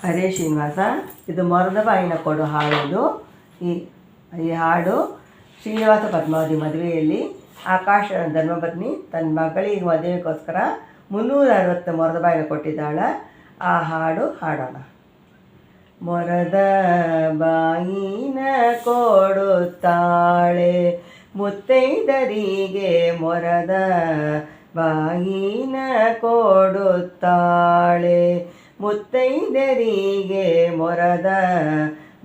ಹರೇ ಶ್ರೀನಿವಾಸ. ಇದು ಮೊರದ ಬಾಯಿನ ಕೊಡು ಹಾಡು. ಈ ಹಾಡು ಶ್ರೀನಿವಾಸ ಪದ್ಮಾವತಿ ಮದುವೆಯಲ್ಲಿ ಆಕಾಶ ಧರ್ಮಪತ್ನಿ ತನ್ನ ಮಗಳಿಗೆ ಮದುವೆಗೋಸ್ಕರ 360 ಮೊರದ ಬಾಯಿನ ಕೊಟ್ಟಿದ್ದಾಳೆ. ಆ ಹಾಡು ಹಾಡೋಣ. ಮೊರದ ಬಾಯಿನ ಕೊಡುತ್ತಾಳೆ ಮುತ್ತೈದರಿಗೆ, ಮೊರದ ಬಾಯಿನ ಕೊಡುತ್ತಾಳೆ ಮುತ್ತೈದರಿಗೆ, ಮೊರದ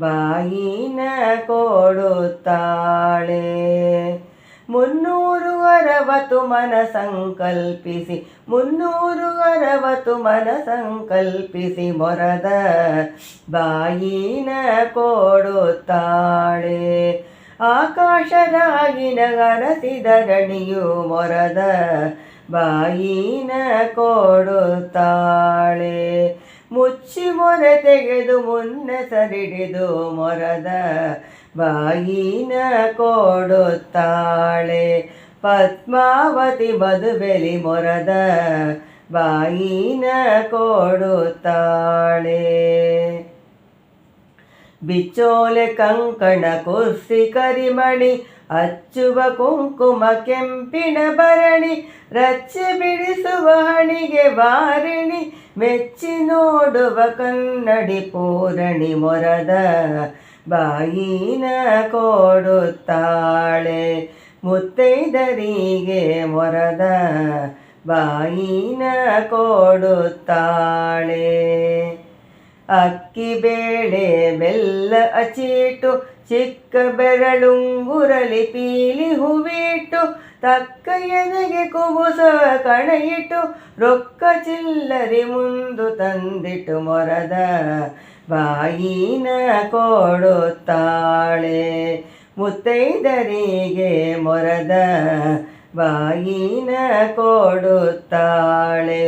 ಬಾಯಿನ ಕೊಡುತ್ತಾಳೆ. 360 ಮನ ಸಂಕಲ್ಪಿಸಿ, 360 ಮನ ಸಂಕಲ್ಪಿಸಿ, ಮೊರದ ಬಾಯಿನ ಕೊಡುತ್ತಾಳೆ. ಆಕಾಶರಾಗಿನ ಹರಸಿದರಣಿಯು ಮೊರದ ಬಾಯಿನ ಕೊಡುತ್ತಾಳೆ. ಮುಚ್ಚಿ ಮೊರೆ ತೆಗೆದು ಮುನ್ನೆಸರಿಡಿದು ಮೊರದ ಬಾಯಿನ ಕೊಡುತ್ತಾಳೆ. ಪದ್ಮಾವತಿ ಮದುವೆಲಿ ಮೊರದ ಬಾಯಿನ ಕೊಡುತ್ತಾಳೆ. ಬಿಚ್ಚೋಲೆ ಕಂಕಣ ಕುರ್ಸಿ ಕರಿಮಣಿ, ಹಚ್ಚುವ ಕುಂಕುಮ ಕೆಂಪಿನ ಭರಣಿ, ರಚ್ಚೆ ಬಿಡಿಸುವ ಹಣಿಗೆ ವಾರಿಣಿ, ಮೆಚ್ಚಿ ನೋಡುವ ಕನ್ನಡಿ ಪೂರಣಿ, ಮೊರದ ಬಾಯಿನ ಕೊಡುತ್ತಾಳೆ. ಮುತ್ತೈದರಿಗೆ ಮೊರದ ಬಾಯಿನ ಕೊಡುತ್ತಾಳೆ. ಅಕ್ಕಿ ಬೇಳೆ ಬೆಲ್ಲ ಅಚೀಟು, ಚಿಕ್ಕ ಬೆರಳುಂಗುರಲಿ ಪೀಲಿ ಹೂವಿಟ್ಟು, ತಕ್ಕ ಎದೆಗೆ ಕುಬುಸ ಕಣಯಿಟ್ಟು, ರೊಕ್ಕ ಚಿಲ್ಲರಿ ಮುಂದು ತಂದಿಟ್ಟು, ಮೊರದ ಬಾಯಿನ ಕೊಡುತ್ತಾಳೆ. ಮುತ್ತೈದರಿಗೆ ಮೊರದ ಬಾಯಿನ ಕೊಡುತ್ತಾಳೆ.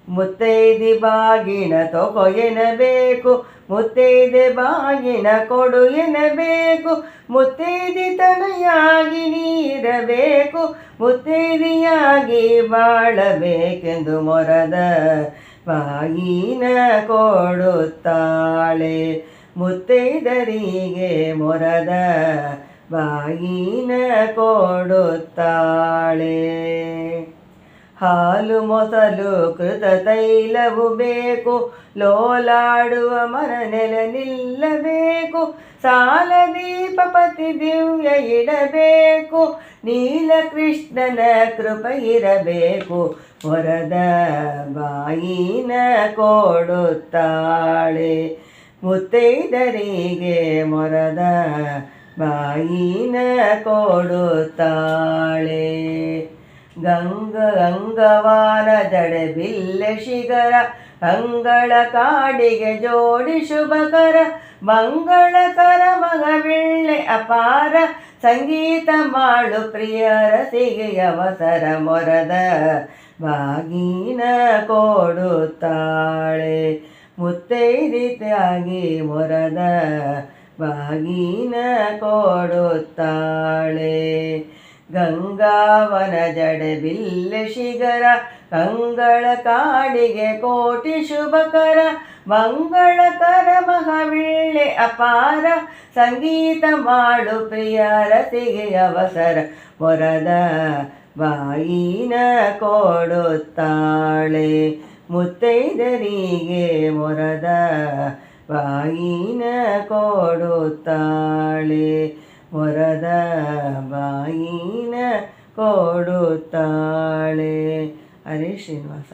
ಮುತ್ತೈದೆ ಬಾಗಿನ ತೊಗೊ ಎನ್ನಬೇಕು, ಮುತ್ತೈದೆ ಬಾಗಿನ ಕೊಡು ಎನ್ನಬೇಕು, ಮುತ್ತೈದೆ ತನಯಾಗಿ ನೀರಬೇಕು, ಮುತ್ತೈದೆಯಾಗಿ ಬಾಳಬೇಕೆಂದು ಮೊರದ ಬಾಯಿನ ಕೊಡುತ್ತಾಳೆ. ಮುತ್ತೈದರಿಗೆ ಮೊರದ ಬಾಯಿನ ಕೊಡುತ್ತಾಳೆ. ಹಾಲು ಮೊಸಲು ಕೃತ ತೈಲವು ಬೇಕು, ಲೋಲಾಡುವ ಮನ ನೆಲ ನಿಲ್ಲಬೇಕು, ಸಾಲ ದೀಪ ಪತಿ ದಿವ್ಯ ಇಡಬೇಕು, ನೀಲಕೃಷ್ಣನ ಕೃಪ ಇರಬೇಕು, ಮೊರದ ಬಾಯಿನ ಕೊಡುತ್ತಾಳೆ. ಮುತ್ತೈದರಿಗೆ ಮೊರದ ಬಾಯಿನ ಕೊಡುತ್ತಾಳೆ. ಗಂಗವಾನ ಜಡೆ ಬಿಲ್ಲೆ ಶಿಖರ, ಅಂಗಳ ಕಾಡಿಗೆ ಜೋಡಿ ಶುಭಕರ, ಮಂಗಳಕರ ಮಗವಿಳ್ಳೆ ಅಪಾರ, ಸಂಗೀತ ಮಾಡು ಪ್ರಿಯರಸಿಗೆ ಅವಸರ, ಮೊರದ ಬಾಗಿನ ಕೊಡುತ್ತಾಳೆ. ಮುತ್ತೈದೆಯಾಗಿ ಮೊರದ ಬಾಗಿನ ಕೊಡುತ್ತಾಳೆ. ಗಂಗಾವನ ಜಡೆ ಬಿಲ್ಲೆ ಶಿಖರ, ಕಂಗಳ ಕಾಡಿಗೆ ಕೋಟಿ ಶುಭಕರ, ಮಂಗಳಕರ ಮಹಾವೀಳ್ಳೆ ಅಪಾರ, ಸಂಗೀತ ಮಾಡು ಪ್ರಿಯರಸಿಗೆ ಅವಸರ, ಮೊರದ ಬಾಯಿನ ಕೊಡುತ್ತಾಳೆ. ಮುತ್ತೈದರಿಗೆ ಮೊರದ ಬಾಯಿನ ಕೊಡುತ್ತಾಳೆ. ಮೊರದ ಬಾಯಿನ ಕೊಡುತ್ತಾಳೆ. ಹರೇ ಶ್ರೀನಿವಾಸ.